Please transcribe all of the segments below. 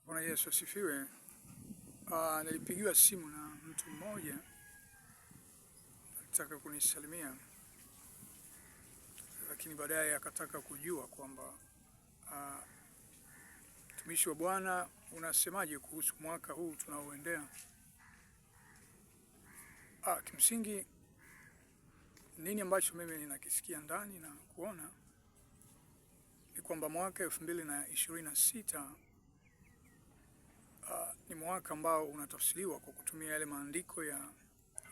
Bwana Yesu asifiwe. Nilipigiwa simu na mtu mmoja alitaka kunisalimia, lakini baadaye akataka kujua kwamba mtumishi wa Bwana, unasemaje kuhusu mwaka huu tunaoendea? Kimsingi nini ambacho mimi ninakisikia ndani na kuona ni kwamba mwaka 2026 ni mwaka ambao unatafsiriwa kwa kutumia yale maandiko ya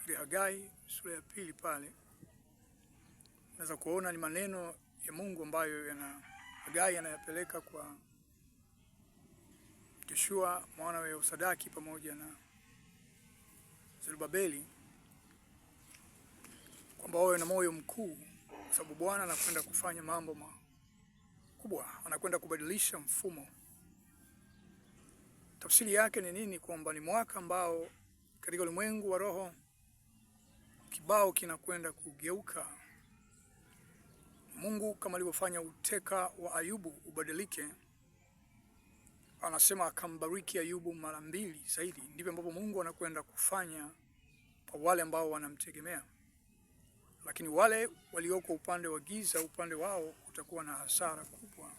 ile Hagai sura ya 2 pale. Naweza kuona ni maneno ya Mungu ambayo Hagai anayapeleka kwa Joshua mwana wa Yehosadaki pamoja na Zerubabeli, kwamba wawe na moyo mkuu, kwa sababu Bwana anakwenda kufanya mambo makubwa, anakwenda kubadilisha mfumo. Tafsiri yake ni nini? Kwamba ni mwaka ambao katika ulimwengu wa roho kibao kinakwenda kugeuka. Mungu kama alivyofanya uteka wa Ayubu ubadilike, anasema akambariki Ayubu mara 2 zaidi. Ndivyo ambavyo Mungu anakwenda kufanya kwa wale ambao wanamtegemea. Lakini wale walioko upande wa giza, upande wao kutakuwa na hasara kubwa.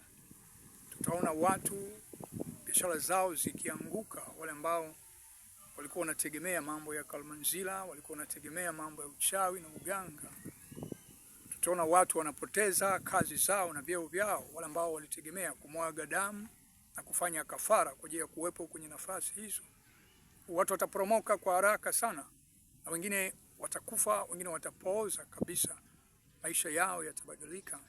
Tutaona watu biashara zao zikianguka, wale ambao walikuwa wanategemea mambo ya kalmanzila, walikuwa wanategemea mambo ya uchawi na uganga. Tutaona watu wanapoteza kazi zao na vyeo vyao, wale ambao walitegemea kumwaga damu na kufanya kafara kwa ajili ya kuwepo kwenye nafasi hizo. Watu wataporomoka kwa haraka sana, na wengine watakufa, wengine watapooza kabisa, maisha yao yatabadilika.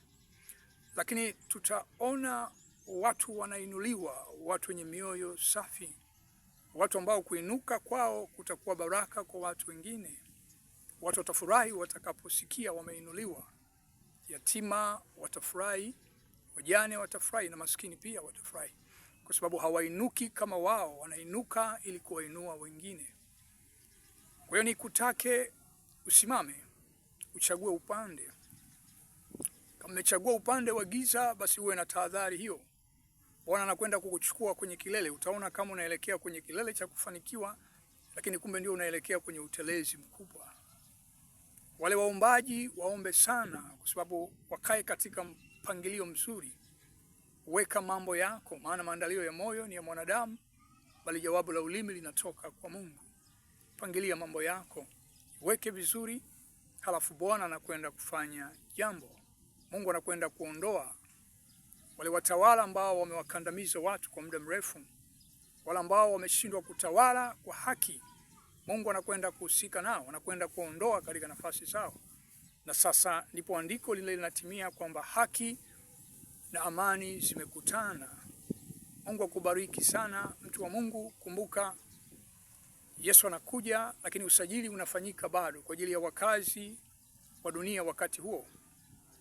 Lakini tutaona watu wanainuliwa, watu wenye mioyo safi, watu ambao kuinuka kwao kutakuwa baraka kwa watu wengine. Watu watafurahi watakaposikia wameinuliwa. Yatima watafurahi, wajane watafurahi, na maskini pia watafurahi, kwa sababu hawainuki kama wao, wanainuka ili kuwainua wengine. Kwa hiyo nikutake usimame, uchague upande. Kama umechagua upande wa giza, basi uwe na tahadhari hiyo. Bwana anakwenda kukuchukua kwenye kilele. Utaona kama unaelekea kwenye kilele cha kufanikiwa, lakini kumbe ndio unaelekea kwenye utelezi mkubwa. Wale waombaji waombe sana, kwa sababu wakae katika mpangilio mzuri. Weka mambo yako, maana maandalio ya moyo ni ya mwanadamu, bali jawabu la ulimi linatoka kwa Mungu. Pangilia mambo yako, weke vizuri, halafu Bwana anakwenda kufanya jambo. Mungu anakwenda kuondoa wale watawala ambao wamewakandamiza watu kwa muda mrefu, wale ambao wameshindwa kutawala kwa haki. Mungu anakwenda kuhusika nao, anakwenda kuondoa katika nafasi zao. Na sasa ndipo andiko lile linatimia kwamba haki na amani zimekutana. Mungu akubariki sana mtu wa Mungu. Kumbuka Yesu anakuja, lakini usajili unafanyika bado kwa ajili ya wakazi wa dunia wakati huo.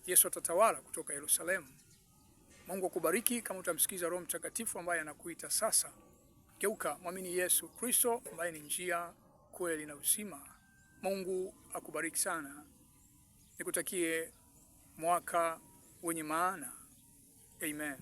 Yesu atatawala kutoka Yerusalemu. Mungu akubariki kama utamsikiza Roho Mtakatifu ambaye anakuita sasa. Geuka, mwamini Yesu Kristo ambaye ni njia, kweli na uzima. Mungu akubariki sana. Nikutakie mwaka wenye maana. Amen.